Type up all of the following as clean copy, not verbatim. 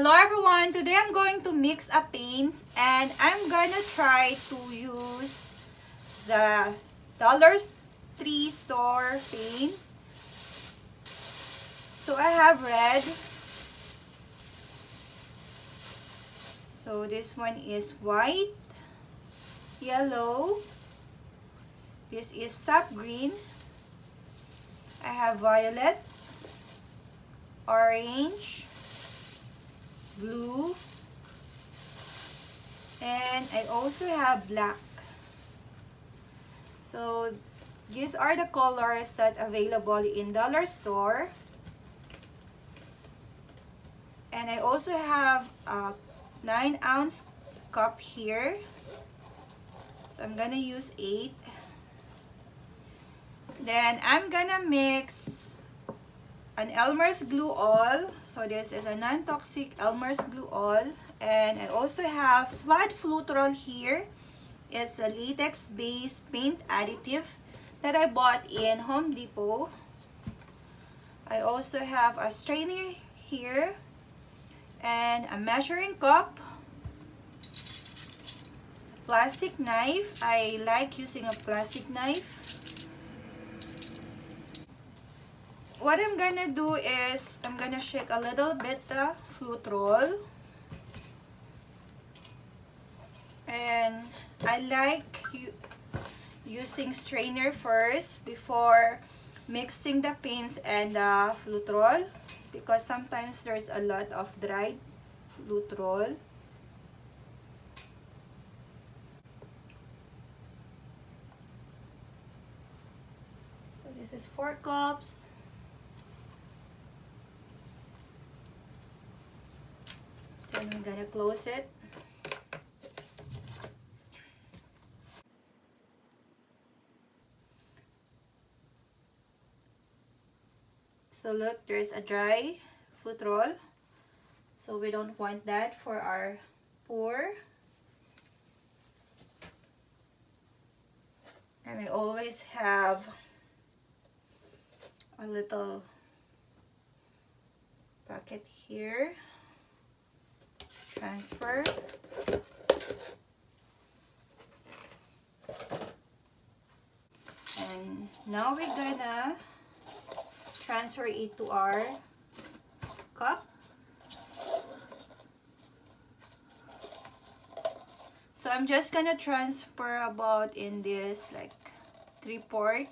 Hello everyone, today I'm going to mix a paint and I'm gonna try to use the Dollar Tree Store paint. So I have red. So this one is white, yellow. This is sap green. I have violet, orange, blue, and I also have black. So these are the colors that available in Dollar Store. And I also have a 9-ounce cup here. So I'm gonna use 8. Then I'm gonna mix an Elmer's glue all. So this is a non-toxic Elmer's glue all. And I also have flat Floetrol here. It's a latex-based paint additive that I bought in Home Depot. I also have a strainer here and a measuring cup, plastic knife. I like using a plastic knife. What I'm gonna do is I'm gonna shake a little bit the Floetrol, and I like using strainer first before mixing the paints and the Floetrol, because sometimes there's a lot of dried Floetrol. So this is 4 cups. Then I'm gonna close it. So look, there's a dry Floetrol. So we don't want that for our pour. And I always have a little bucket here. Transfer. And now we're gonna transfer it to our cup. So I'm just gonna transfer about in this like 3/4,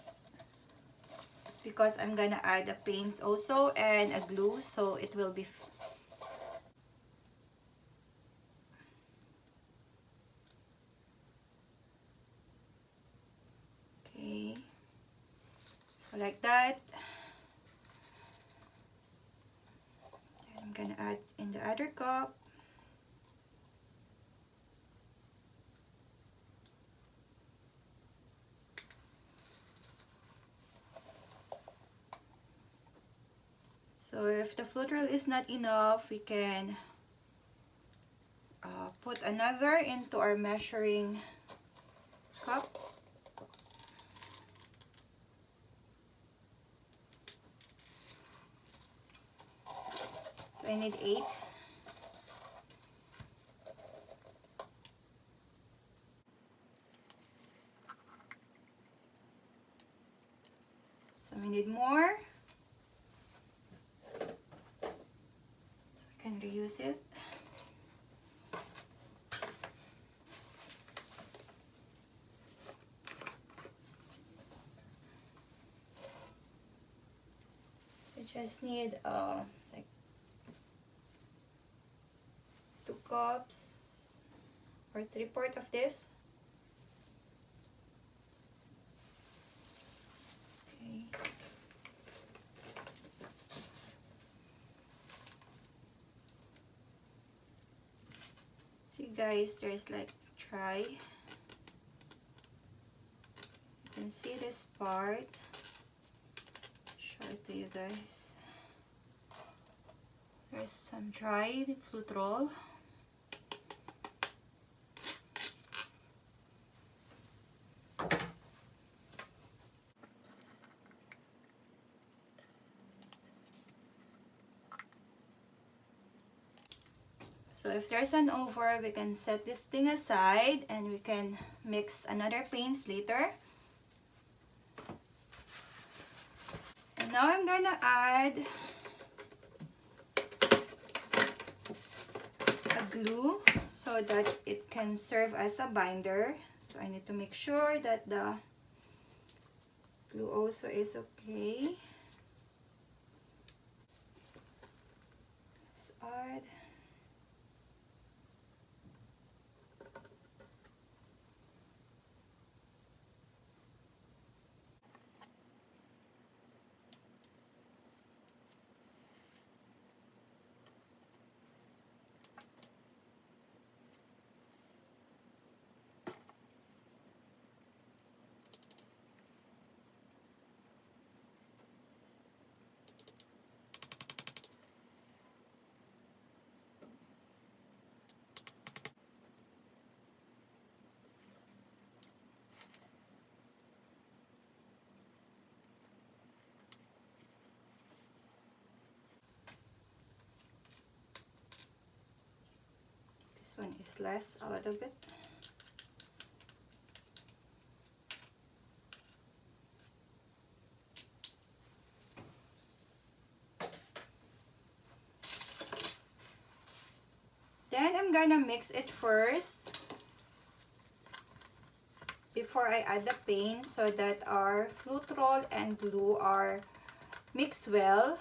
because I'm gonna add the paints also and a glue, so it will be okay. So like that. Then I'm gonna add in the other cup. So if the Floetrol is not enough, we can put another into our measuring cup. So I need 8. So we need more. So we can reuse it. We just need like 2 cups or 3/4 of this. Okay. See guys, there's like dry. You can see this part. Show it to you guys. There's some dried Floetrol. So if there's an over, we can set this thing aside and we can mix another paints later. And now I'm gonna add a glue so that it can serve as a binder. So I need to make sure that the glue also is okay. Let's add. This one is less a little bit. Then I'm gonna mix it first before I add the paint so that our Floetrol and glue are mixed well.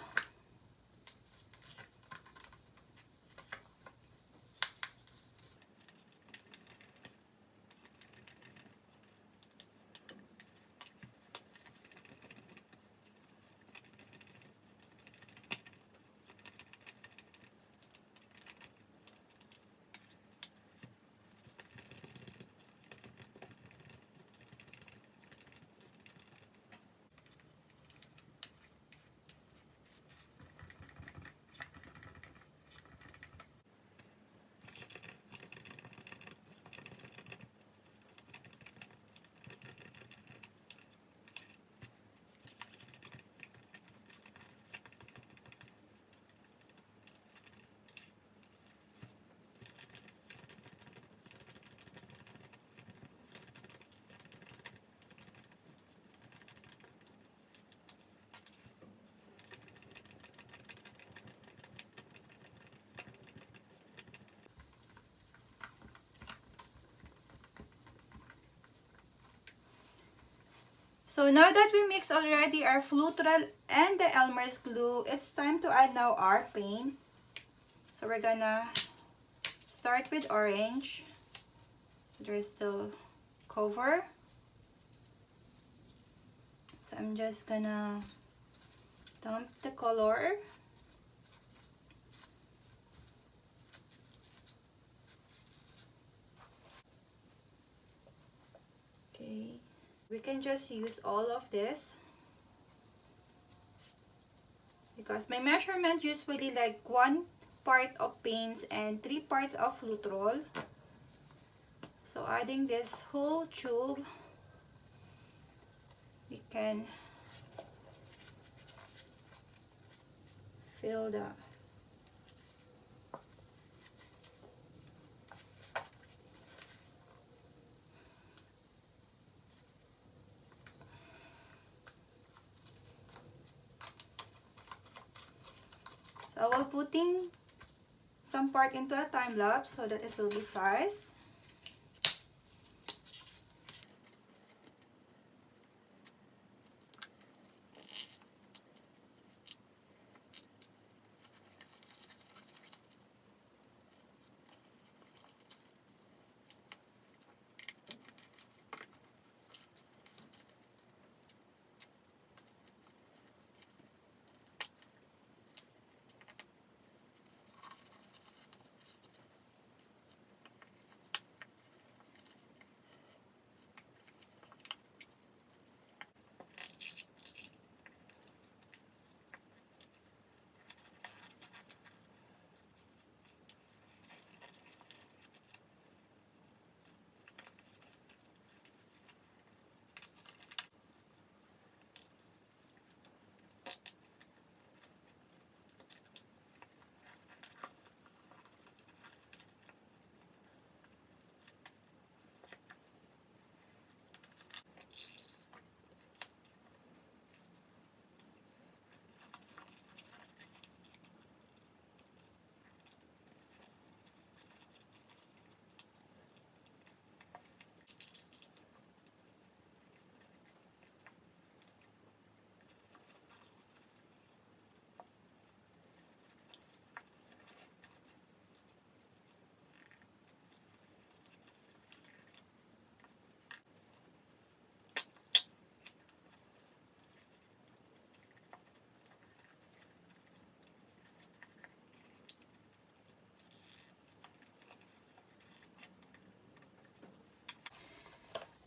So now that we mix already our Floetrol and the Elmer's glue, it's time to add now our paint. So we're gonna start with orange. There's still cover. So I'm just gonna dump the color. Okay. We can just use all of this because my measurement usually like 1 part of paints and 3 parts of Floetrol. So adding this whole tube, we can fill the So I will putting some part into a time lapse so that it will be fast.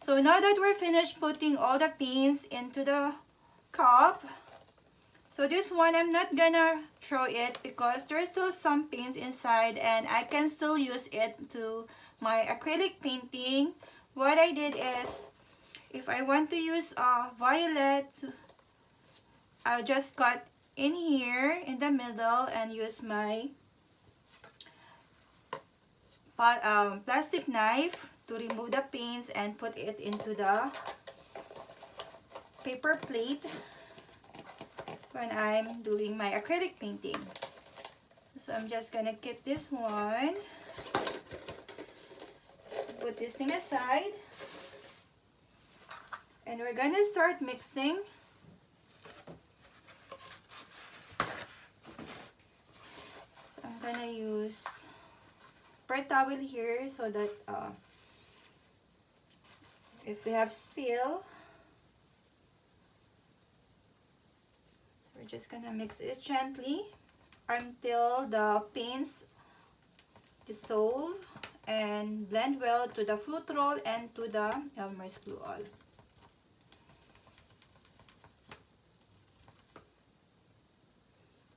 So now that we're finished putting all the paints into the cup, so this one I'm not gonna throw it because there's still some paints inside and I can still use it to my acrylic painting. What I did is, if I want to use a violet, I'll just cut in here in the middle and use my plastic knife to remove the paints and put it into the paper plate when I'm doing my acrylic painting. So I'm just gonna keep this one, put this thing aside, and we're gonna start mixing. So I'm gonna use paper towel here so that if we have spill, we're just gonna mix it gently until the paints dissolve and blend well to the Floetrol and to the Elmer's glue all.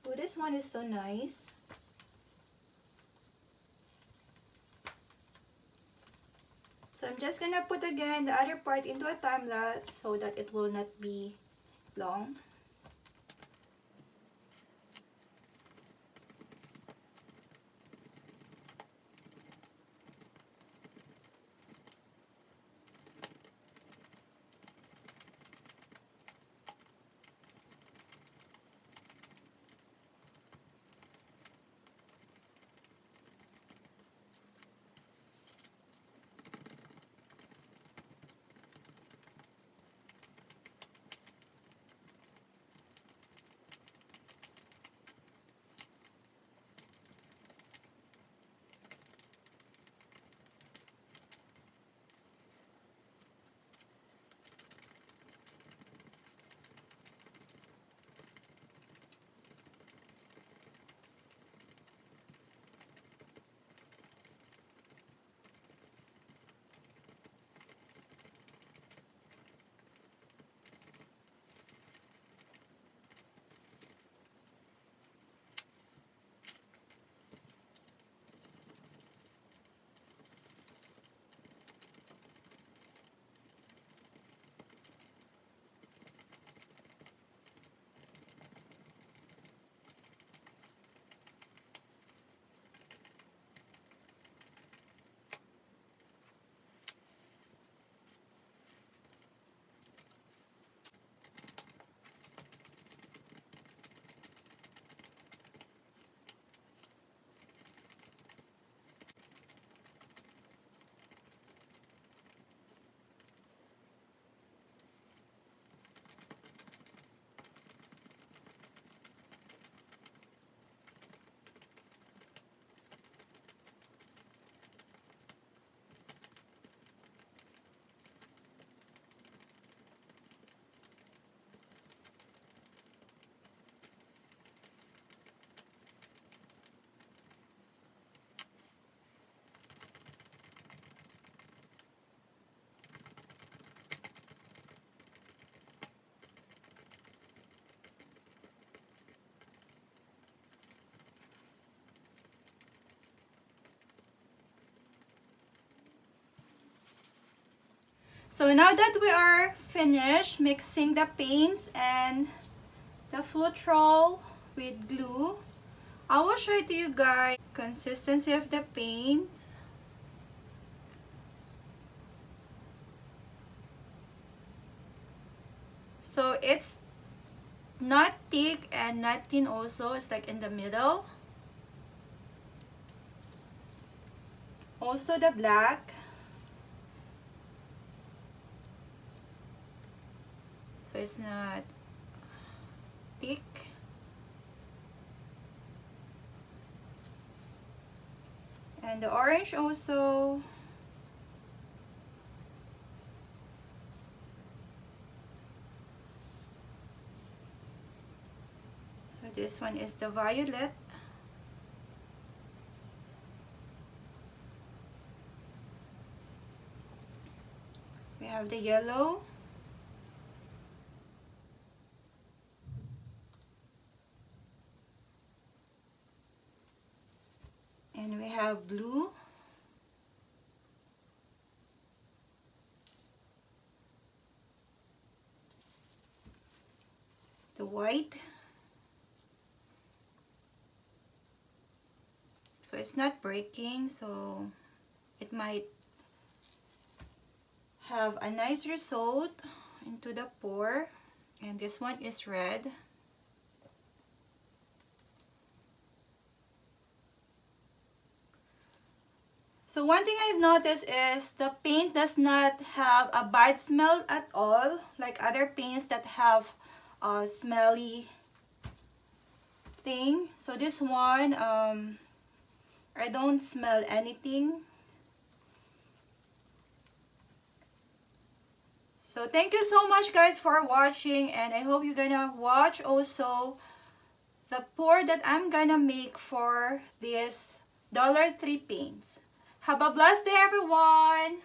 Oh, this one is so nice. So I'm just gonna put again the other part into a time lapse so that it will not be long. So now that we are finished mixing the paints and the Floetrol with glue, I will show to you guys consistency of the paint. So it's not thick and not thin also, it's like in the middle. Also the black. So it's not thick. And the orange also. So this one is the violet. We have the yellow. And we have blue. The white. So it's not breaking, so it might have a nice result into the pour. And this one is red. So one thing I've noticed is the paint does not have a bad smell at all, like other paints that have a smelly thing. So this one, I don't smell anything. So thank you so much guys for watching, and I hope you're gonna watch also the pour that I'm gonna make for this Dollar Tree paints. Have a blessed day everyone!